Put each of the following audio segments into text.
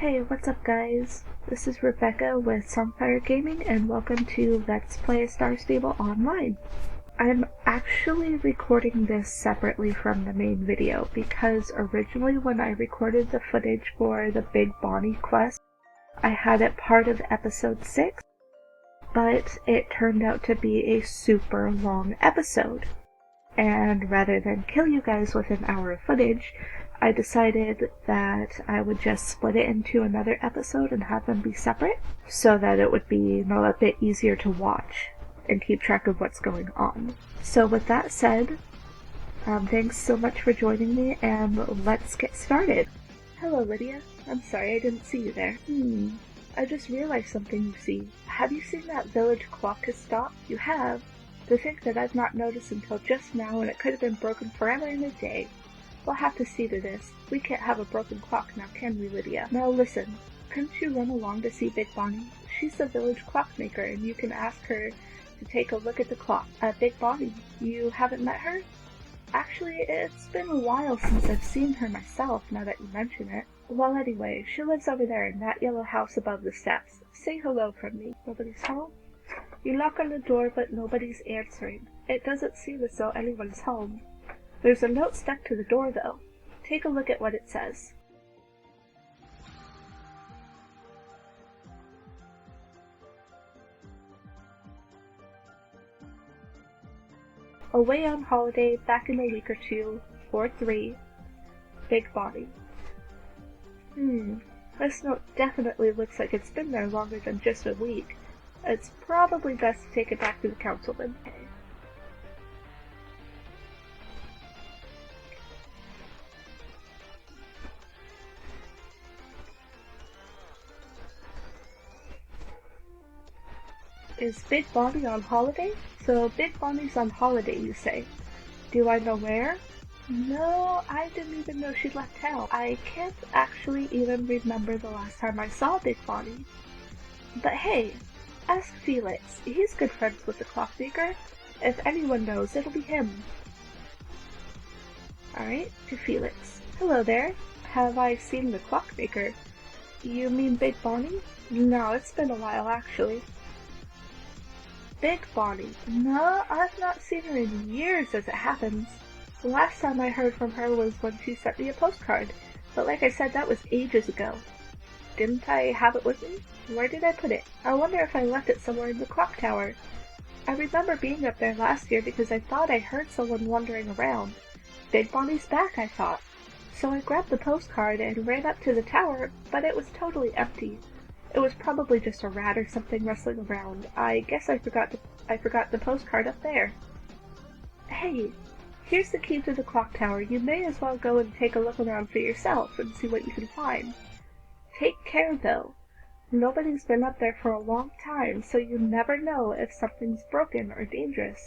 Hey, what's up guys? This is Rebecca with SongfireGaming and welcome to Let's Play Star Stable Online. I'm actually recording this separately from the main video because originally when I recorded the footage for the big Bonny quest, I had it part of episode 6, but it turned out to be a super long episode. And rather than kill you guys with an hour of footage, I decided that I would just split it into another episode and have them be separate so that it would be a bit easier to watch and keep track of what's going on. So with that said, thanks so much for joining me and let's get started. Hello Lydia, I'm sorry I didn't see you there. I just realized something, you see. Have you seen that village clock has stopped? You have? To think that I've not noticed until just now and it could have been broken forever in a day. We'll have to see to this. We can't have a broken clock now, can we, Lydia? Now listen, couldn't you run along to see Big Bonny? She's the village clockmaker, and you can ask her to take a look at the clock. Big Bonny, you haven't met her? Actually, it's been a while since I've seen her myself, now that you mention it. Well, anyway, she lives over there in that yellow house above the steps. Say hello from me. Nobody's home? You knock on the door, but nobody's answering. It doesn't seem as though anyone's home. There's a note stuck to the door, though. Take a look at what it says. Away on holiday, back in a week or two, or 3. Big Bonny. This note definitely looks like it's been there longer than just a week. It's probably best to take it back to the councilman. Is Big Bonny on holiday? So Big Bonny's on holiday, you say? Do I know where? No, I didn't even know she'd left town. I can't actually even remember the last time I saw Big Bonny. But hey, ask Felix. He's good friends with the clockmaker. If anyone knows, it'll be him. Alright, to Felix. Hello there. Have I seen the clockmaker? You mean Big Bonny? No, it's been a while actually. Big Bonny. No, I've not seen her in years as it happens. The last time I heard from her was when she sent me a postcard, but like I said, that was ages ago. Didn't I have it with me? Where did I put it? I wonder if I left it somewhere in the clock tower. I remember being up there last year because I thought I heard someone wandering around. Big Bonny's back, I thought. So I grabbed the postcard and ran up to the tower, but it was totally empty. It was probably just a rat or something rustling around. I guess I forgot the postcard up there. Hey, here's the key to the clock tower. You may as well go and take a look around for yourself and see what you can find. Take care, though. Nobody's been up there for a long time, so you never know if something's broken or dangerous,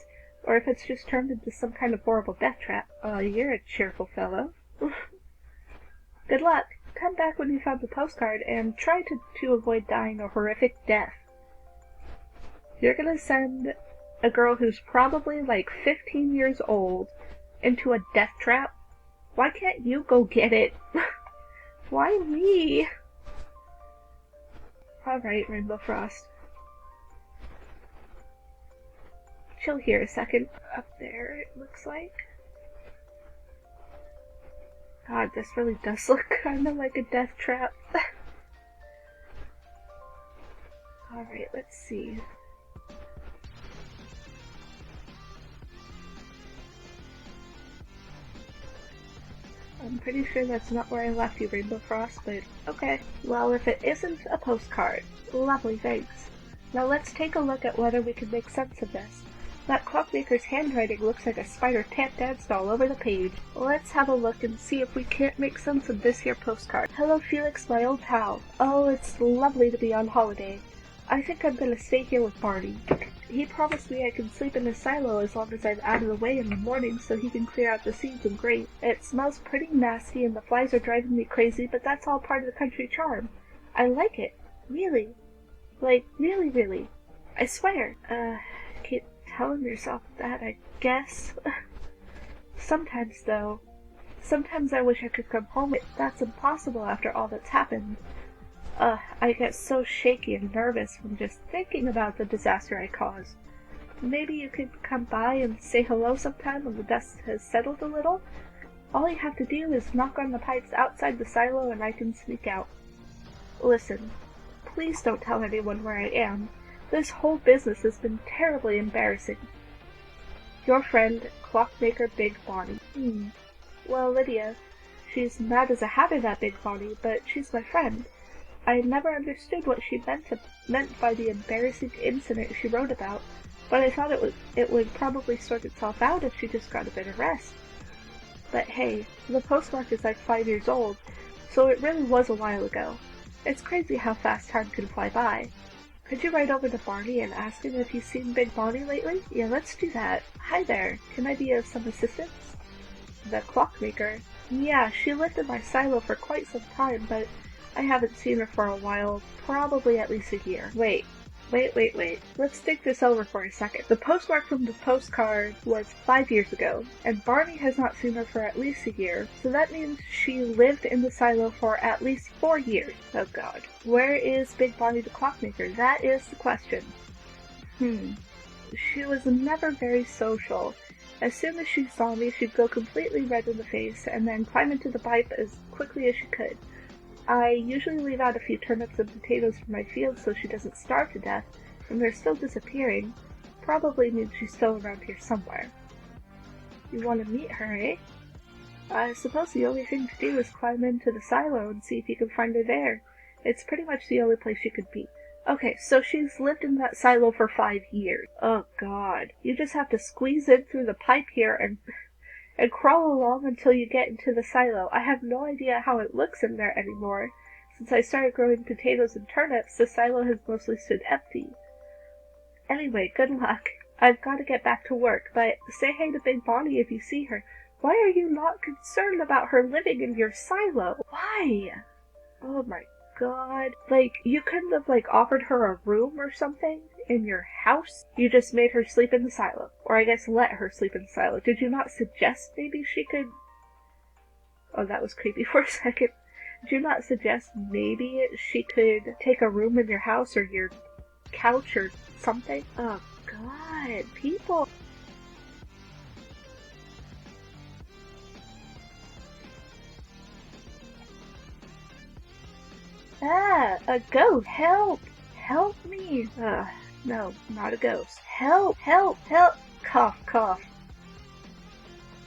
or if it's just turned into some kind of horrible death trap. Oh, you're a cheerful fellow. Good luck. Come back when you found the postcard and try to avoid dying a horrific death. You're gonna send a girl who's probably like 15 years old into a death trap? Why can't you go get it? Why me? Alright, Rainbow Frost. Chill here a second. Up there, it looks like. God, this really does look kind of like a death trap. Alright, let's see. I'm pretty sure that's not where I left you, Rainbow Frost, but okay. Well, if it isn't a postcard, lovely, thanks. Now let's take a look at whether we can make sense of this. That clockmaker's handwriting looks like a spider tap danced all over the page. Let's have a look and see if we can't make sense of this here postcard. Hello Felix, my old pal. Oh, it's lovely to be on holiday. I think I'm gonna stay here with Bonny. He promised me I can sleep in his silo as long as I'm out of the way in the morning so he can clear out the seeds and grain. It smells pretty nasty and the flies are driving me crazy, but that's all part of the country charm. I like it. Really. Like, really, really. I swear. Keep telling yourself that, I guess. Sometimes, though, Sometimes I wish I could come home, but that's impossible after all that's happened. I get so shaky and nervous from just thinking about the disaster I caused. Maybe you could come by and say hello sometime when the dust has settled a little? All you have to do is knock on the pipes outside the silo and I can sneak out. Listen, please don't tell anyone where I am. This whole business has been terribly embarrassing. Your friend, Clockmaker Big Bonny. Well, Lydia, she's mad as a hatter, that Big Bonny, but she's my friend. I never understood what she meant by the embarrassing incident she wrote about, but I thought it would probably sort itself out if she just got a bit of rest. But hey, the postmark is like 5 years old, so it really was a while ago. It's crazy how fast time can fly by. Could you write over to Barney and ask him if he's seen Big Bonny lately? Yeah, let's do that. Hi there, can I be of some assistance? The Clockmaker? Yeah, she lived in my silo for quite some time, but I haven't seen her for a while, probably at least a year. Wait. Let's think this over for a second. The postmark from the postcard was 5 years ago, and Barney has not seen her for at least a year, so that means she lived in the silo for at least 4 years. Oh god. Where is Big Bonny the Clockmaker? That is the question. She was never very social. As soon as she saw me, she'd go completely red in the face, and then climb into the pipe as quickly as she could. I usually leave out a few turnips and potatoes from my field so she doesn't starve to death, and they're still disappearing. Probably means she's still around here somewhere. You want to meet her, eh? I suppose the only thing to do is climb into the silo and see if you can find her there. It's pretty much the only place she could be. Okay, so she's lived in that silo for 5 years. Oh god. You just have to squeeze in through the pipe here and crawl along until you get into the silo. I have no idea how it looks in there anymore. Since I started growing potatoes and turnips, the silo has mostly stood empty. Anyway, good luck. I've got to get back to work, but say hey to Big Bonny if you see her. Why are you not concerned about her living in your silo? Why? Oh my god. Like, you couldn't have, offered her a room or something in your house? You just made her sleep in the silo. Or I guess let her sleep in the silo. Did you not suggest maybe she could... Oh, that was creepy for a second. Did you not suggest maybe she could take a room in your house or your couch or something? Oh god, people... Ah, a ghost! Help! Help me! No, not a ghost. Help! Help! Help! Cough, cough.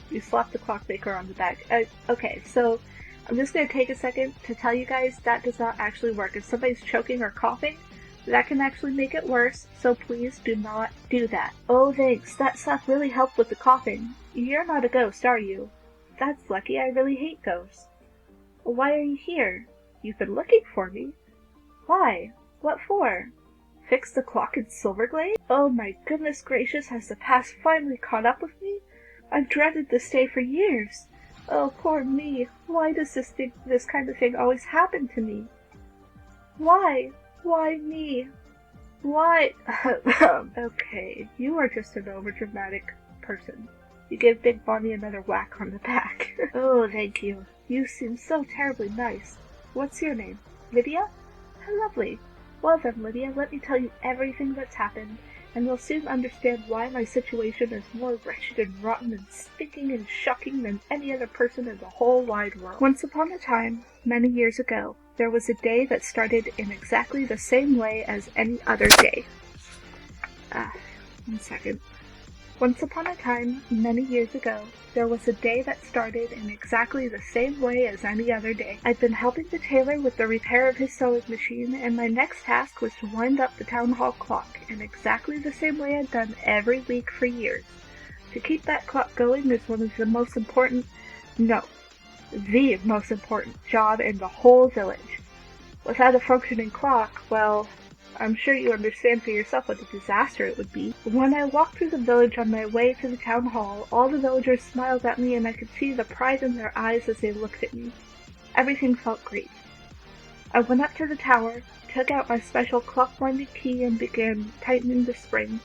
You slapped the Clockmaker on the back. Okay, so I'm just going to take a second to tell you guys that does not actually work. If somebody's choking or coughing, that can actually make it worse, so please do not do that. Oh, thanks. That stuff really helped with the coughing. You're not a ghost, are you? That's lucky. I really hate ghosts. Why are you here? You've been looking for me. Why? What for? Fix the clock in Silverglade? Oh my goodness gracious, has the past finally caught up with me? I've dreaded this day for years. Oh, poor me. Why does this kind of thing always happen to me? Why? Why me? Why? Okay, you are just an overdramatic person. You give Big Bonny another whack on the back. Oh, thank you. You seem so terribly nice. What's your name? Lydia? How lovely. Well then, Lydia, let me tell you everything that's happened, and you'll soon understand why my situation is more wretched and rotten and stinking and shocking than any other person in the whole wide world. Once upon a time, many years ago, there was a day that started in exactly the same way as any other day. 1 second. Once upon a time, many years ago, there was a day that started in exactly the same way as any other day. I'd been helping the tailor with the repair of his sewing machine, and my next task was to wind up the town hall clock in exactly the same way I'd done every week for years. To keep that clock going is one of the most important, no, the most important job in the whole village. Without a functioning clock, well, I'm sure you understand for yourself what a disaster it would be. When I walked through the village on my way to the town hall, all the villagers smiled at me and I could see the pride in their eyes as they looked at me. Everything felt great. I went up to the tower, took out my special clock-winding key and began tightening the spring.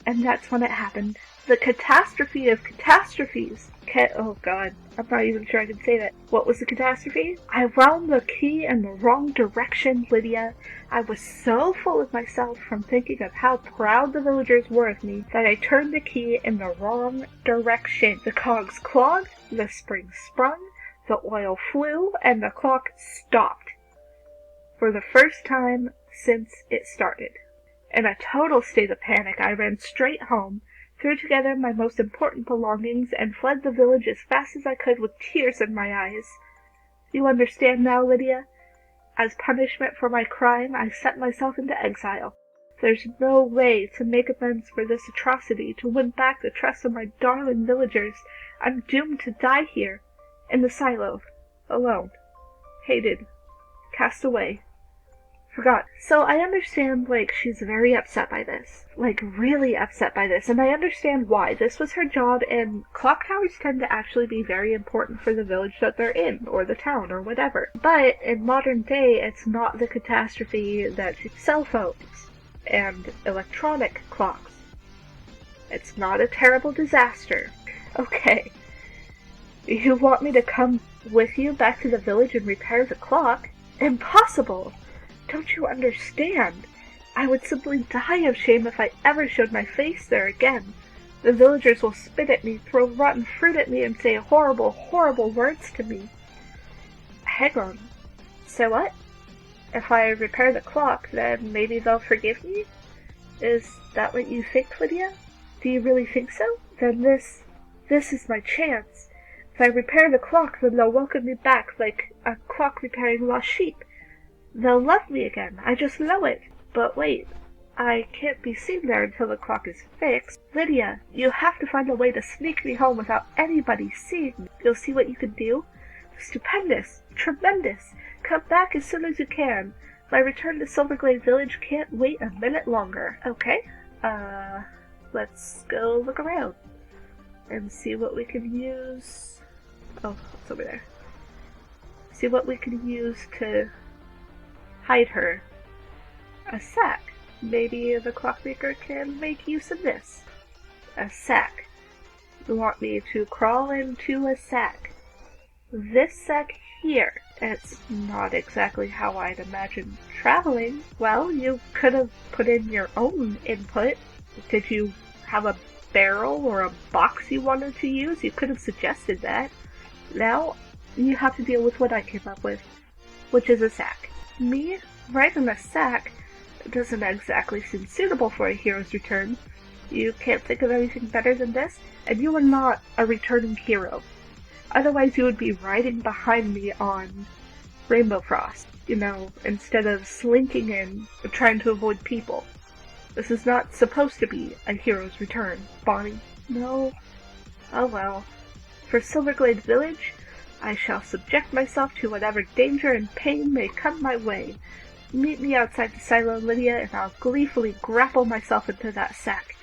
And that's when it happened. The catastrophe of catastrophes. Oh god, I'm not even sure I can say that. What was the catastrophe? I wound the key in the wrong direction, Lydia. I was so full of myself from thinking of how proud the villagers were of me that I turned the key in the wrong direction. The cogs clogged, the spring sprung, the oil flew, and the clock stopped. For the first time since it started. In a total state of panic, I ran straight home, threw together my most important belongings, and fled the village as fast as I could with tears in my eyes. You understand now, Lydia? As punishment for my crime, I sent myself into exile. There's no way to make amends for this atrocity, to win back the trust of my darling villagers. I'm doomed to die here, in the silo, alone, hated, cast away. Forgot. So I understand, she's very upset by this. Really upset by this. And I understand why. This was her job, and clock towers tend to actually be very important for the village that they're in, or the town, or whatever. But in modern day, it's not the catastrophe that cell phones and electronic clocks. It's not a terrible disaster. Okay. You want me to come with you back to the village and repair the clock? Impossible! Don't you understand? I would simply die of shame if I ever showed my face there again. The villagers will spit at me, throw rotten fruit at me, and say horrible, horrible words to me. Hang on. So what? If I repair the clock, then maybe they'll forgive me? Is that what you think, Lydia? Do you really think so? Then this is my chance. If I repair the clock, then they'll welcome me back like a clock repairing lost sheep. They'll love me again, I just know it. But wait, I can't be seen there until the clock is fixed. Lydia, you have to find a way to sneak me home without anybody seeing me. You'll see what you can do? Stupendous! Tremendous! Come back as soon as you can. My return to Silverglade Village can't wait a minute longer. Okay, let's go look around and see what we can use. Oh, it's over there. See what we can use to hide her. A sack. Maybe the clockmaker can make use of this. A sack. You want me to crawl into a sack. This sack here. It's not exactly how I'd imagine traveling. Well, you could have put in your own input. Did you have a barrel or a box you wanted to use? You could have suggested that. Now, you have to deal with what I came up with, which is a sack. Me? Right in a sack? Doesn't exactly seem suitable for a hero's return. You can't think of anything better than this? And you are not a returning hero. Otherwise you would be riding behind me on Rainbow Frost, instead of slinking in and trying to avoid people. This is not supposed to be a hero's return, Bonny. No. Oh well. For Silverglade Village, I shall subject myself to whatever danger and pain may come my way. Meet me outside the silo, Lydia, and I'll gleefully grapple myself into that sack.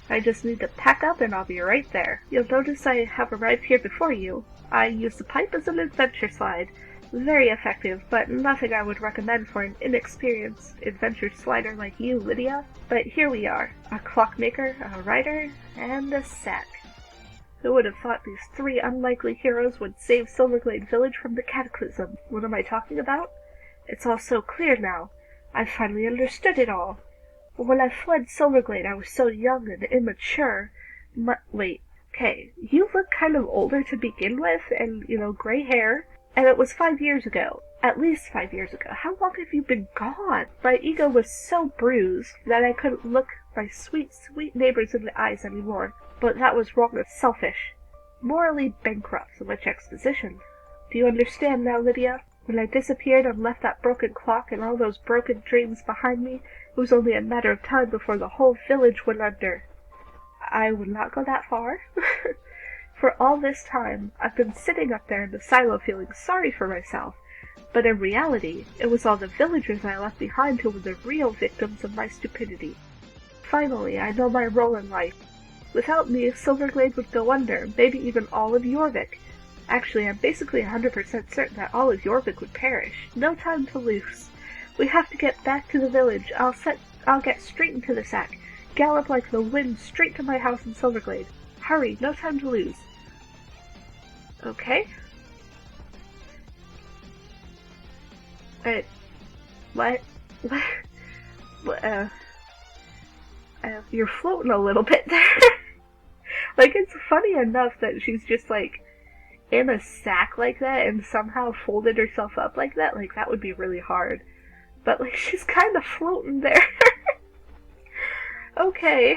I just need to pack up and I'll be right there. You'll notice I have arrived here before you. I use the pipe as an adventure slide. Very effective, but nothing I would recommend for an inexperienced adventure slider like you, Lydia. But here we are, a clockmaker, a rider, and a sack. Who would have thought these three unlikely heroes would save Silverglade Village from the cataclysm? What am I talking about? It's all so clear now. I've finally understood it all. When I fled Silverglade, I was so young and immature. Wait, okay, you look kind of older to begin with, and, gray hair. And it was 5 years ago. At least 5 years ago. How long have you been gone? My ego was so bruised that I couldn't look my sweet, sweet neighbors in the eyes anymore. But that was wrong and selfish. Morally bankrupt. So much exposition. Do you understand now, Lydia? When I disappeared and left that broken clock and all those broken dreams behind me, it was only a matter of time before the whole village went under. I would not go that far. For all this time, I've been sitting up there in the silo feeling sorry for myself, but in reality, it was all the villagers I left behind who were the real victims of my stupidity. Finally, I know my role in life. Without me, Silverglade would go under, maybe even all of Jorvik. Actually, I'm basically 100% certain that all of Jorvik would perish. No time to lose. We have to get back to the village. I'll get straight into the sack. gallop like the wind straight to my house in Silverglade. Hurry, no time to lose. Okay. What? You're floating a little bit there. Like, it's funny enough that she's just, like, in a sack like that and somehow folded herself up like that. Like, that would be really hard. But, like, she's kind of floating there. Okay.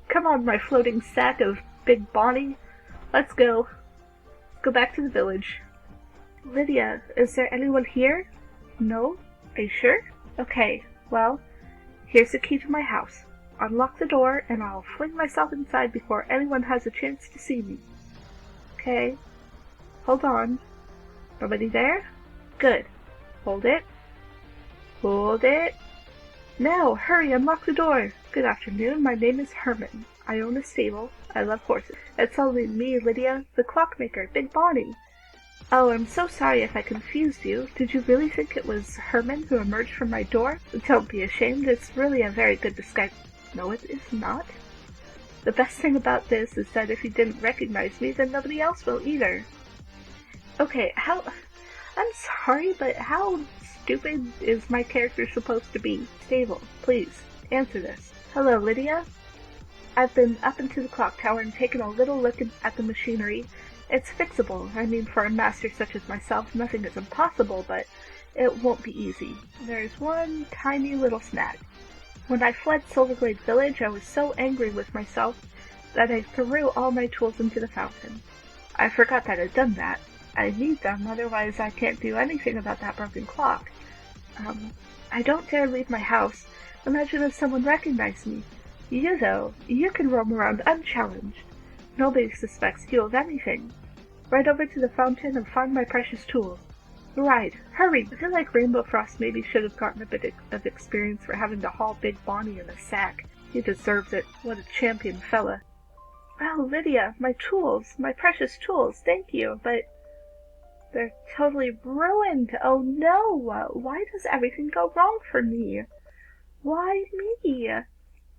Come on, my floating sack of big Bonny. Let's go. Go back to the village. Lydia, is there anyone here? No? Are you sure? Okay, well, here's the key to my house. Unlock the door, and I'll fling myself inside before anyone has a chance to see me. Okay. Hold on. Nobody there? Good. Hold it. Hold it. Now, hurry, unlock the door. Good afternoon, my name is Herman. I own a stable. I love horses. It's only me, Lydia, the clockmaker, Big Bonny. Oh, I'm so sorry if I confused you. Did you really think it was Herman who emerged from my door? Don't be ashamed, it's really a very good disguise. No, it is not. The best thing about this is that if you didn't recognize me, then nobody else will either. Okay, I'm sorry, but how stupid is my character supposed to be? Stable, please, answer this. Hello, Lydia? I've been up into the clock tower and taken a little look at the machinery. It's fixable. I mean, for a master such as myself, nothing is impossible, but it won't be easy. There's one tiny little snag. When I fled Silverglade Village, I was so angry with myself that I threw all my tools into the fountain. I forgot that I'd done that. I need them, otherwise I can't do anything about that broken clock. I don't dare leave my house. Imagine if someone recognized me. You, though, you can roam around unchallenged. Nobody suspects you of anything. Right over to the fountain and find my precious tools. Right, hurry! I feel like Rainbow Frost maybe should have gotten a bit of experience for having to haul Big Bonny in a sack. He deserves it. What a champion fella. Oh, Lydia, my tools, my precious tools, thank you, but they're totally ruined. Oh no! Why does everything go wrong for me? Why me?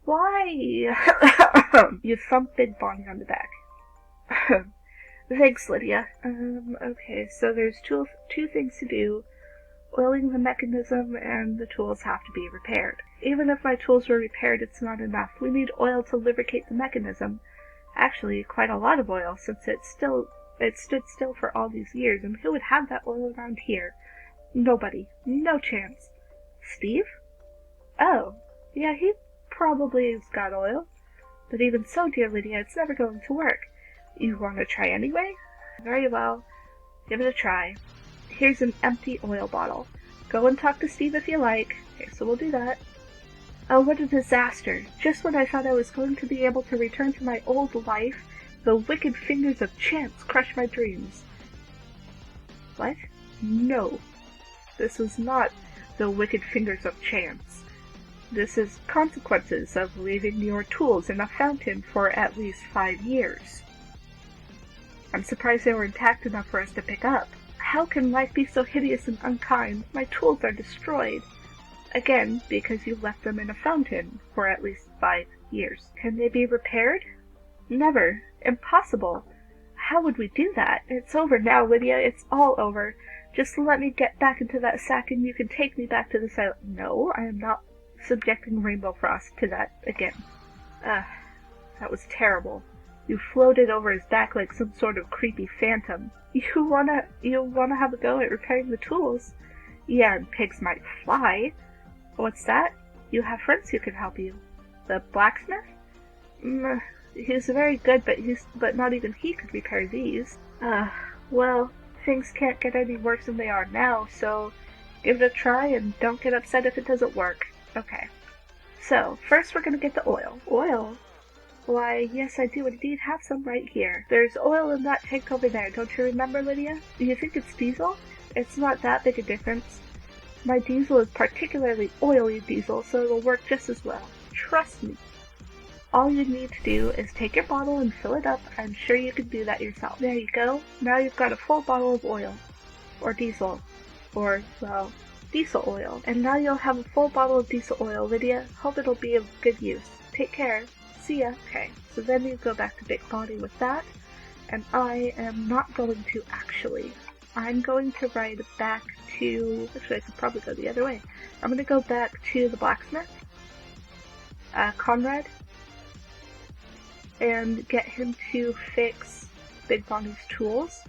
Why? You thumped Big Bonny on the back. Thanks, Lydia. Okay, so there's two things to do. Oiling the mechanism and the tools have to be repaired. Even if my tools were repaired, it's not enough. We need oil to lubricate the mechanism. Actually, quite a lot of oil, since it stood still for all these years, and who would have that oil around here? Nobody. No chance. Steve? Oh, yeah, he probably has got oil. But even so, dear Lydia, it's never going to work. You want to try anyway? Very well. Give it a try. Here's an empty oil bottle. Go and talk to Steve if you like. Okay, so we'll do that. Oh, what a disaster. Just when I thought I was going to be able to return to my old life, the wicked fingers of chance crushed my dreams. What? No. This was not the wicked fingers of chance. This is consequences of leaving your tools in a fountain for at least 5 years. I'm surprised they were intact enough for us to pick up. How can life be so hideous and unkind? My tools are destroyed. Again, because you left them in a fountain for at least 5 years. Can they be repaired? Never. Impossible. How would we do that? It's over now, Lydia. It's all over. Just let me get back into that sack and you can take me back to the silent... No, I am not subjecting Rainbow Frost to that again. That was terrible. You floated over his back like some sort of creepy phantom. You wanna have a go at repairing the tools? Yeah, and pigs might fly. What's that? You have friends who can help you. The blacksmith? He's very good, but not even he could repair these. Well, things can't get any worse than they are now, so give it a try and don't get upset if it doesn't work. Okay. So, first we're gonna get the oil. Oil? Why, yes, I do indeed have some right here. There's oil in that tank over there, don't you remember, Lydia? Do you think it's diesel? It's not that big a difference. My diesel is particularly oily diesel, so it'll work just as well. Trust me. All you need to do is take your bottle and fill it up. I'm sure you can do that yourself. There you go. Now you've got a full bottle of oil. Or diesel. Or, well, diesel oil. And now you'll have a full bottle of diesel oil, Lydia. Hope it'll be of good use. take care. See ya. Okay, so then you go back to Big Bonny with that, and I am not going to actually. I'm going to ride back to, actually I could probably go the other way. I'm going to go back to the blacksmith, Conrad, and get him to fix Big Bonny's tools,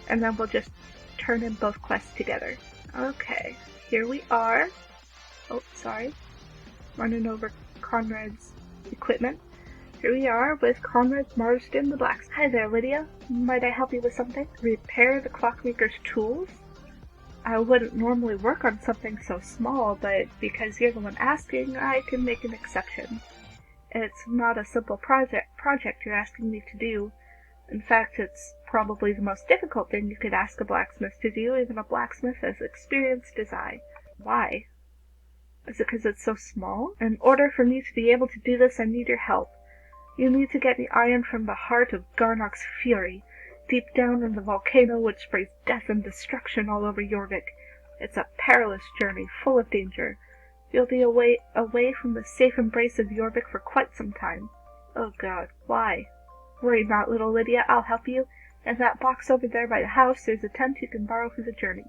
and then we'll just turn in both quests together. Okay, here we are. Oh, sorry. Running over Conrad's equipment. Here we are with Conrad Marsden the blacksmith. Hi there, Lydia. Might I help you with something? Repair the clockmaker's tools? I wouldn't normally work on something so small, but because you're the one asking, I can make an exception. It's not a simple project you're asking me to do. In fact, it's probably the most difficult thing you could ask a blacksmith to do, even a blacksmith as experienced as I. Why? Is it because it's so small? In order for me to be able to do this, I need your help. You need to get me iron from the heart of Garnock's fury, deep down in the volcano which sprays death and destruction all over Jorvik. It's a perilous journey, full of danger. You'll be away from the safe embrace of Jorvik for quite some time. Oh God, why? Worry not, little Lydia, I'll help you. In that box over there by the house, there's a tent you can borrow for the journey.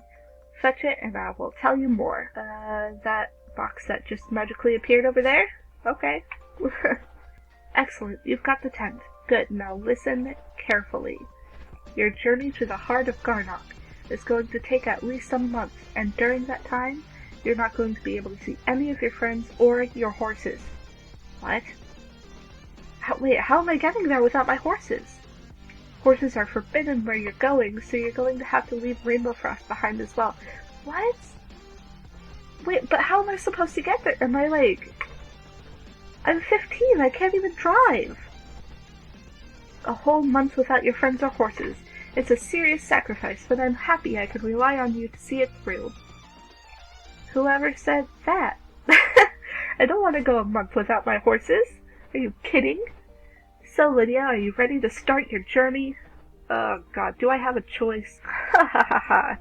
Fetch it, and I will tell you more. That box that just magically appeared over there? Okay. Excellent, you've got the tent. Good, now listen carefully. Your journey to the heart of Garnock is going to take at least a month, and during that time, you're not going to be able to see any of your friends or your horses. What? Wait, how am I getting there without my horses? Horses are forbidden where you're going, so you're going to have to leave Rainbow Frost behind as well. What? Wait, but how am I supposed to get there? Am I I'm 15, I can't even drive! A whole month without your friends or horses. It's a serious sacrifice, but I'm happy I could rely on you to see it through. Whoever said that? I don't want to go a month without my horses. Are you kidding? So, Lydia, are you ready to start your journey? Oh, God, do I have a choice? Ha ha ha ha.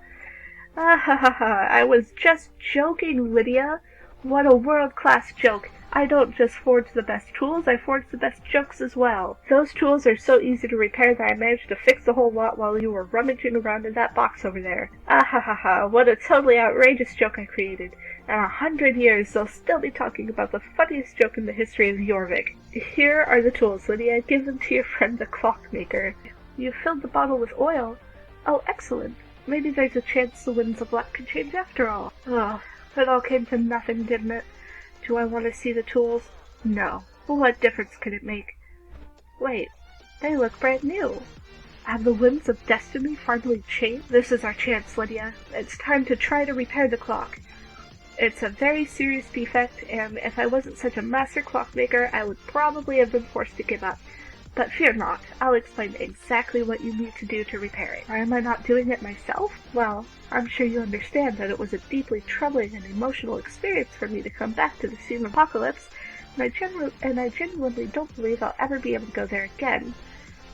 Ah ha ha ha. I was just joking, Lydia. What a world-class joke. I don't just forge the best tools, I forge the best jokes as well. Those tools are so easy to repair that I managed to fix the whole lot while you were rummaging around in that box over there. Ah ha ha ha. What a totally outrageous joke I created. In 100 years, they'll still be talking about the funniest joke in the history of Jorvik. Here are the tools, Lydia. Give them to your friend the clockmaker. You filled the bottle with oil. Oh, excellent. Maybe there's a chance the winds of luck could change after all. Oh, it all came to nothing, didn't it? Do I want to see the tools? No. Well, what difference could it make? Wait, they look brand new. Have the winds of destiny finally changed? This is our chance, Lydia. It's time to try to repair the clock. It's a very serious defect, and if I wasn't such a master clockmaker, I would probably have been forced to give up. But fear not, I'll explain exactly what you need to do to repair it. Why am I not doing it myself? Well, I'm sure you understand that it was a deeply troubling and emotional experience for me to come back to the scene of Apocalypse, and I genuinely don't believe I'll ever be able to go there again.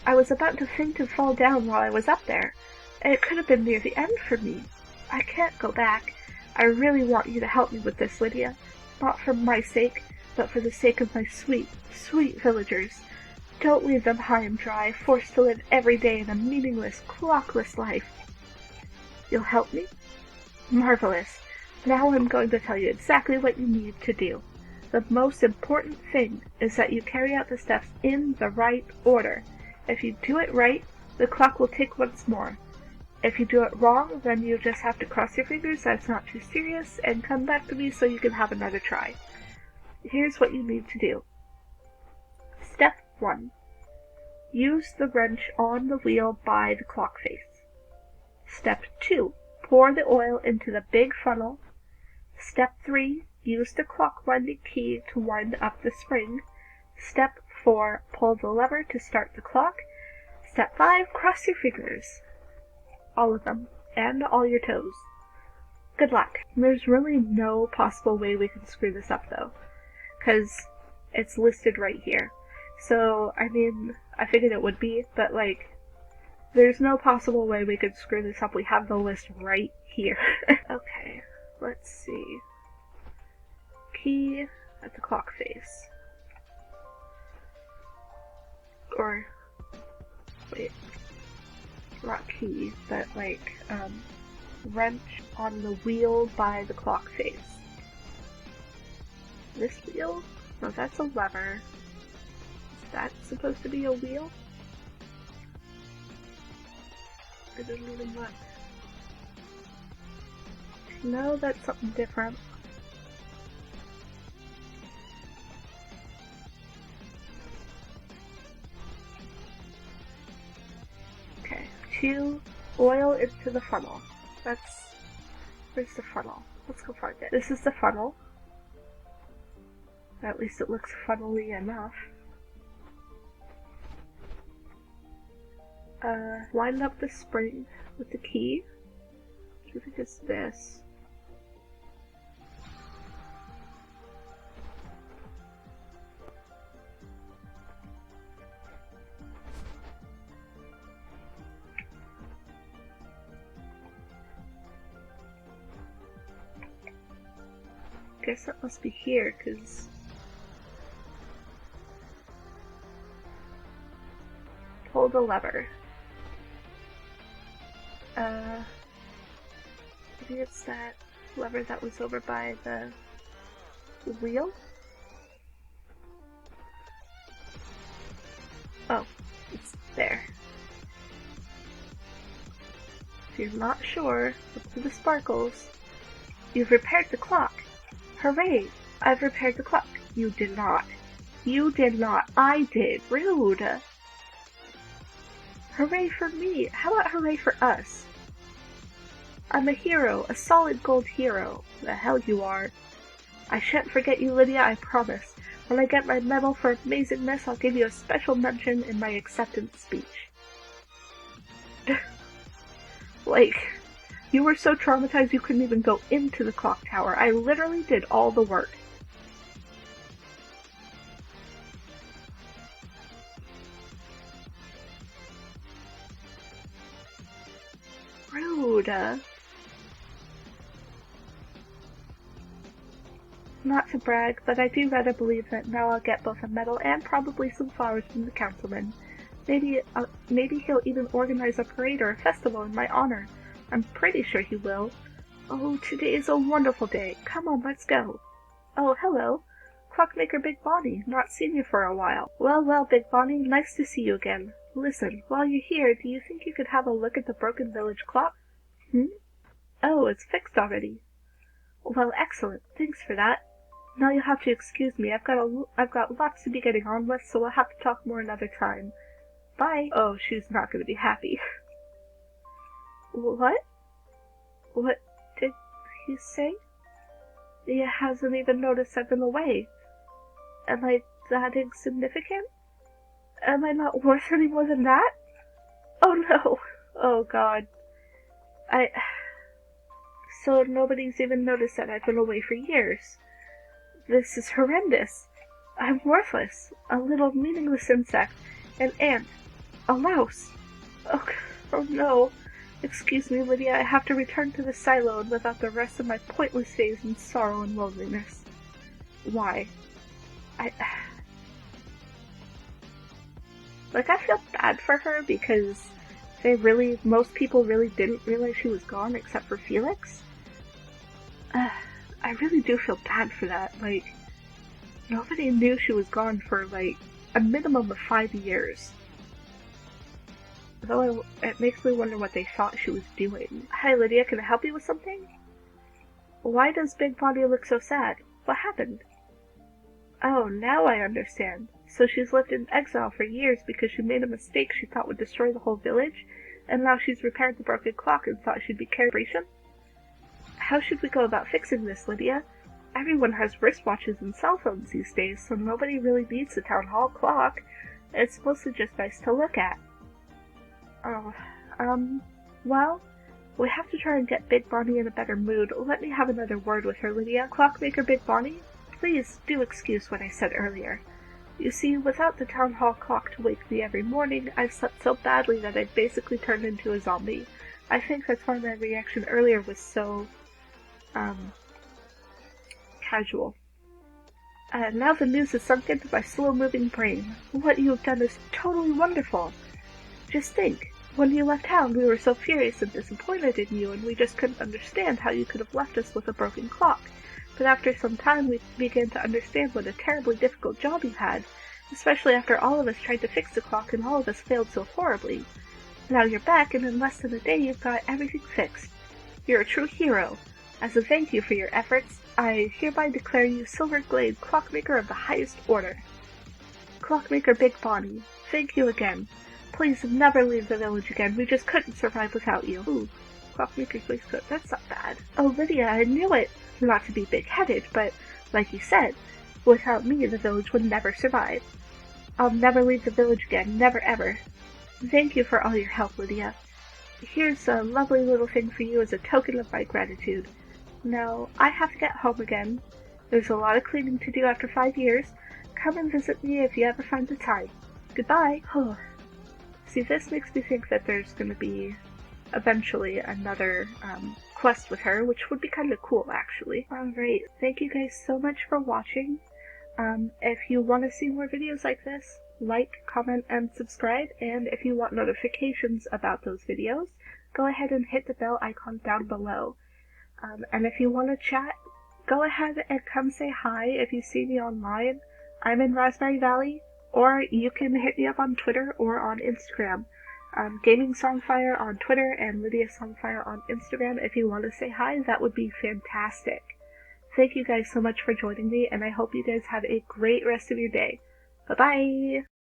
I was about to faint and fall down while I was up there, and it could have been near the end for me. I can't go back. I really want you to help me with this, Lydia. Not for my sake, but for the sake of my sweet, sweet villagers. Don't leave them high and dry, forced to live every day in a meaningless, clockless life. You'll help me? Marvelous. Now I'm going to tell you exactly what you need to do. The most important thing is that you carry out the steps in the right order. If you do it right, the clock will tick once more. If you do it wrong, then you just have to cross your fingers that it's not too serious and come back to me so you can have another try. Here's what you need to do. Step 1. Use the wrench on the wheel by the clock face. Step 2. Pour the oil into the big funnel. Step 3. Use the clock winding key to wind up the spring. Step 4. Pull the lever to start the clock. Step 5. Cross your fingers. All of them. And all your toes. Good luck. There's really no possible way we can screw this up, though, because it's listed right here. So, I mean, I figured it would be, but, there's no possible way we could screw this up. We have the list right here. Okay, let's see. Key at the clock face. or, wait, not key, but like, wrench on the wheel by the clock face. This wheel? No, that's a lever. Is that supposed to be a wheel? I didn't even look. No, that's something different. Okay, 2 oil into the funnel. That's... where's the funnel? Let's go find it. This is the funnel. At least it looks funnel-y enough. Line up the spring with the key. I think it's this. Guess that must be here, because pull the lever. Maybe it's that lever that was over by the wheel? Oh, it's there. If you're not sure, look to the sparkles. You've repaired the clock. Hooray! I've repaired the clock. You did not. You did not. I did. Rude. Hooray for me. How about hooray for us? I'm a hero. A solid gold hero. The hell you are. I shan't forget you, Lydia, I promise. When I get my medal for amazingness, I'll give you a special mention in my acceptance speech. Like... you were so traumatized you couldn't even go into the clock tower. I literally did all the work. Rude. Not to brag, but I do rather believe that now I'll get both a medal and probably some flowers from the councilman. Maybe he'll even organize a parade or a festival in my honor. I'm pretty sure he will. Oh, today is a wonderful day. Come on, let's go. Oh, hello. Clockmaker Big Bonny. Not seen you for a while. Well, well, Big Bonny, nice to see you again. Listen, while you're here, do you think you could have a look at the broken village clock? Oh, it's fixed already. Well, excellent. Thanks for that. Now you'll have to excuse me. I've got lots to be getting on with, so we'll have to talk more another time. Bye. Oh, she's not going to be happy. What? What did he say? He hasn't even noticed I've been away. Am I that insignificant? Am I not worth any more than that? Oh no! Oh god. So nobody's even noticed that I've been away for years. This is horrendous. I'm worthless. A little meaningless insect. An ant. A louse. Oh no. Excuse me, Lydia, I have to return to the silo and live out the rest of my pointless days in sorrow and loneliness. Why? I feel bad for her because most people really didn't realize she was gone except for Felix. I really do feel bad for that. Like, nobody knew she was gone for, like, a minimum of 5 years. Though it makes me wonder what they thought she was doing. Hi Lydia, can I help you with something? Why does Big Bonny look so sad? What happened? Oh, now I understand. So she's lived in exile for years because she made a mistake she thought would destroy the whole village, and now she's repaired the broken clock and thought she'd be celebration? How should we go about fixing this, Lydia? Everyone has wristwatches and cell phones these days, so nobody really needs the town hall clock. It's mostly just nice to look at. Well, we have to try and get Big Bonny in a better mood. Let me have another word with her, Lydia. Clockmaker Big Bonny? Please do excuse what I said earlier. You see, without the town hall clock to wake me every morning, I've slept so badly that I've basically turned into a zombie. I think that's why my reaction earlier was so, casual. Now the news has sunk into my slow-moving brain. What you have done is totally wonderful. Just think, when you left town we were so furious and disappointed in you, and we just couldn't understand how you could have left us with a broken clock. But after some time we began to understand what a terribly difficult job you had, especially after all of us tried to fix the clock and all of us failed so horribly. Now you're back, and in less than a day you've got everything fixed. You're a true hero. As a thank you for your efforts, I hereby declare you Silver Glade Clockmaker of the highest order. Clockmaker Big Bonny, thank you again. Please never leave the village again. We just couldn't survive without you. Ooh, Clockmaker's waistcoat. That's not bad. Oh, Lydia, I knew it. Not to be big-headed, but like you said, without me the village would never survive. I'll never leave the village again. Never ever. Thank you for all your help, Lydia. Here's a lovely little thing for you as a token of my gratitude. Now, I have to get home again. There's a lot of cleaning to do after 5 years. Come and visit me if you ever find the time. Goodbye. See, this makes me think that there's going to be eventually another quest with her, which would be kind of cool, actually. Alright, thank you guys so much for watching. If you want to see more videos like this, like, comment, and subscribe, and if you want notifications about those videos, go ahead and hit the bell icon down below. And if you want to chat, go ahead and come say hi if you see me online. I'm in Raspberry Valley, or you can hit me up on Twitter or on Instagram. Gaming Songfire on Twitter and Lydia Songfire on Instagram. If you want to say hi, that would be fantastic. Thank you guys so much for joining me, and I hope you guys have a great rest of your day. Bye-bye!